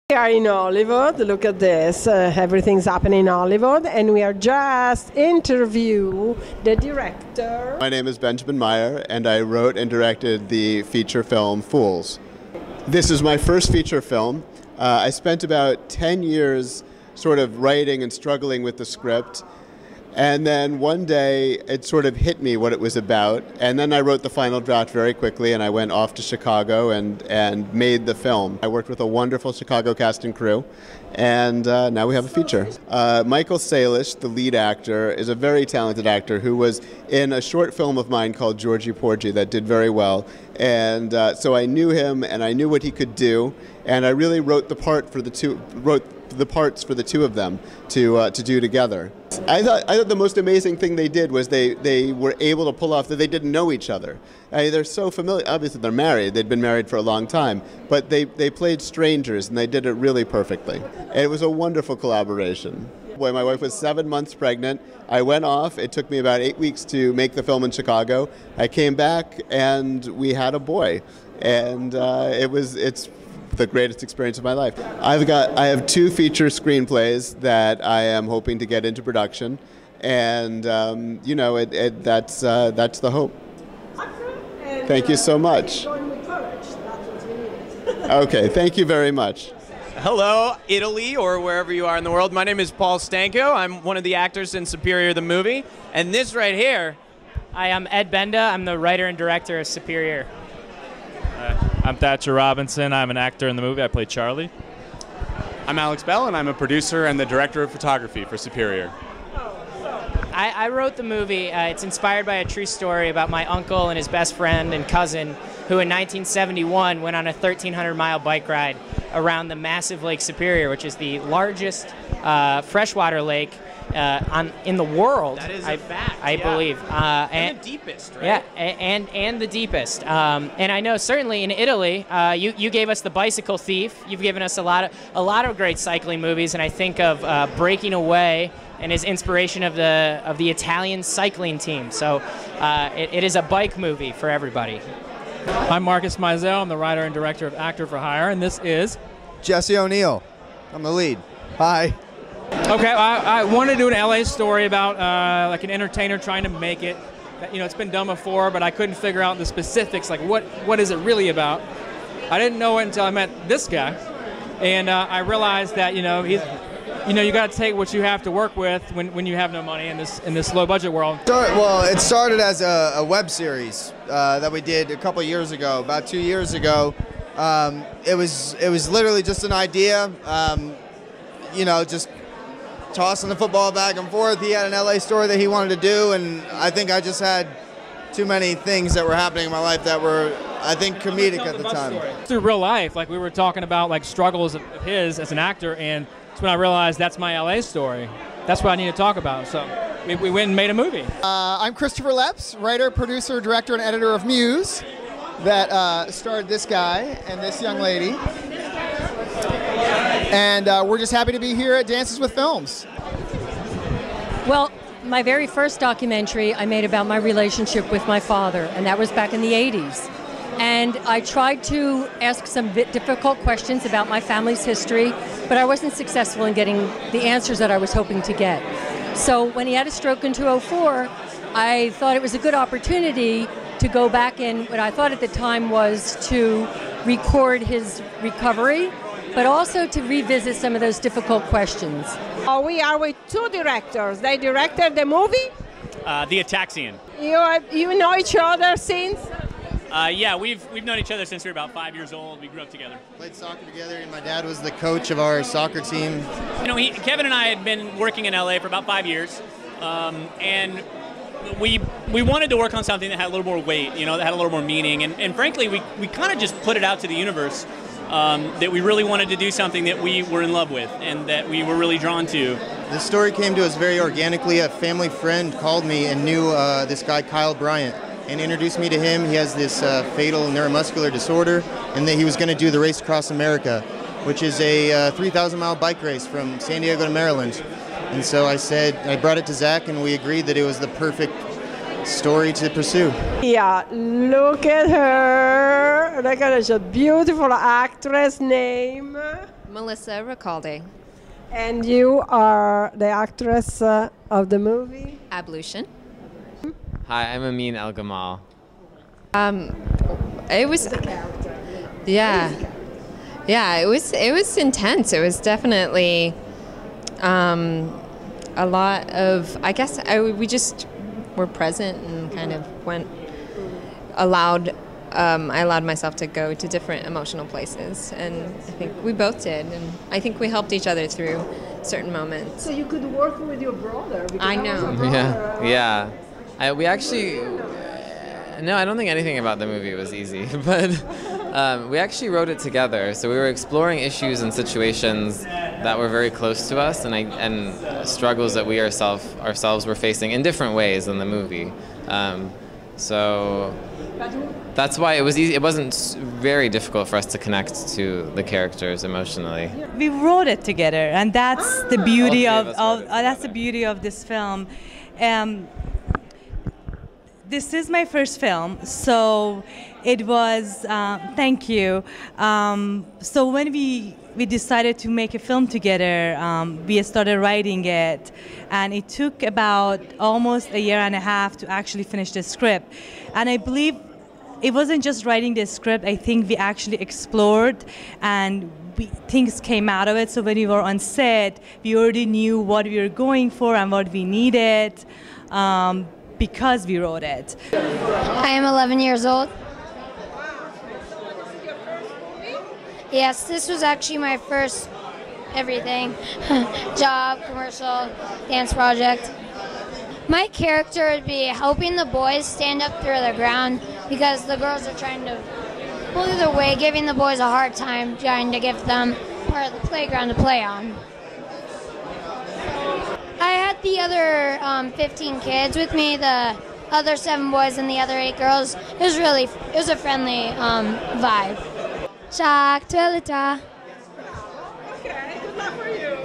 We are in Hollywood. Look at this. Everything's happening in Hollywood, and we are just interview the director. My name is Benjamin Meyer, and I wrote and directed the feature film Fools. This is my first feature film. I spent about 10 years sort of writing and struggling with the script. And then one day it sort of hit me what it was about. And then I wrote the final draft very quickly, and I went off to Chicago and made the film. I worked with a wonderful Chicago cast and crew, and now we have a feature. Michael Salish, the lead actor, is a very talented actor who was in a short film of mine called Georgie Porgy that did very well. And so I knew him, and I knew what he could do, and I really wrote the parts for the two of them to do together. I thought the most amazing thing they did was they were able to pull off that they didn't know each other. They're so familiar. Obviously, they're married. They'd been married for a long time, but they played strangers, and they did it really perfectly. And it was a wonderful collaboration. Boy, my wife was 7 months pregnant. I went off. It took me about 8 weeks to make the film in Chicago. I came back, and we had a boy, and it's the greatest experience of my life. I have 2 feature screenplays that I am hoping to get into production, and that's the hope. Thank you so much. Okay, thank you very much. Hello, Italy, or wherever you are in the world. My name is Paul Stanko. I'm one of the actors in Superior the movie, and this right here. Hi, I'm Ed Benda. I'm the writer and director of Superior. I'm Thatcher Robinson. I'm an actor in the movie. I play Charlie. I'm Alex Bell, and I'm a producer and the director of photography for Superior. I wrote the movie. It's inspired by a true story about my uncle and his best friend and cousin who in 1971 went on a 1,300-mile bike ride around the massive Lake Superior, which is the largest freshwater lake in the world. That is a fact. I believe. And the deepest, right? Yeah, and the deepest. And I know certainly in Italy, you gave us The Bicycle Thief. You've given us a lot of great cycling movies, and I think of Breaking Away and his inspiration of the Italian cycling team. So it is a bike movie for everybody. I'm Marcus Mizell. I'm the writer and director of Actor for Hire, and this is Jesse O'Neill. I'm the lead. Hi. Okay. I wanted to do an LA story about like an entertainer trying to make it. It's been done before, but I couldn't figure out the specifics. Like what is it really about? I didn't know it until I met this guy, and I realized that you got to take what you have to work with when you have no money in this low budget world. Well, it started as a web series that we did a couple years ago, about 2 years ago. It was literally just an idea, just tossing the football back and forth. He had an LA story that he wanted to do, and I think I just had too many things that were happening in my life that were, I think, comedic at the time. Through real life, like we were talking about like struggles of his as an actor, and that's when I realized that's my LA story. That's what I need to talk about. So we went and made a movie. I'm Christopher Lepps, writer, producer, director, and editor of Muse, that starred this guy and this young lady. And we're just happy to be here at Dances with Films. Well, my very first documentary I made about my relationship with my father, and that was back in the 80s. And I tried to ask some difficult questions about my family's history, but I wasn't successful in getting the answers that I was hoping to get. So when he had a stroke in 2004, I thought it was a good opportunity to go back in what I thought at the time was to record his recovery, but also to revisit some of those difficult questions. We are with 2 directors. They directed the movie. The Ataxian. You know each other since? Yeah, we've known each other since we were about 5 years old. We grew up together. Played soccer together, and my dad was the coach of our soccer team. Kevin and I had been working in LA for about 5 years, and we wanted to work on something that had a little more weight, that had a little more meaning, and frankly, we kind of just put it out to the universe that we really wanted to do something that we were in love with and that we were really drawn to. The story came to us very organically. A family friend called me and knew this guy, Kyle Bryant, and introduced me to him. He has this fatal neuromuscular disorder, and that he was going to do the Race Across America, which is a 3,000-mile bike race from San Diego to Maryland. And so I brought it to Zach, and we agreed that it was the perfect story to pursue. Yeah, look at her. Look at her. She's a beautiful actress name. Melissa Ricalde. And you are the actress of the movie? Ablution. Hi, I'm Amin El Gamal. It was, yeah, it was intense. It was definitely a lot of, I guess, we just were present and kind of I allowed myself to go to different emotional places, and I think we both did, and I think we helped each other through certain moments. So you could work with your brother. I know. Yeah. We actually, no, I don't think anything about the movie was easy, but we actually wrote it together. So we were exploring issues and situations that were very close to us, and struggles that we ourselves were facing in different ways than the movie. So that's why it was easy. It wasn't very difficult for us to connect to the characters emotionally. We wrote it together, and that's the beauty of this film. This is my first film, so it was. Thank you. So when we decided to make a film together, we started writing it, and it took about almost a year and a half to actually finish the script. And I believe it wasn't just writing the script. I think we actually explored, and things came out of it. So when we were on set, we already knew what we were going for and what we needed, because we wrote it. I am 11 years old. Yes, this was actually my first everything. Job, commercial, dance project. My character would be helping the boys stand up through the ground because the girls are trying to pull their way, giving the boys a hard time, trying to give them part of the playground to play on. I had the other 15 kids with me, the other 7 boys and the other 8 girls. It was a friendly vibe. Shak Twilita. Okay, good luck for you.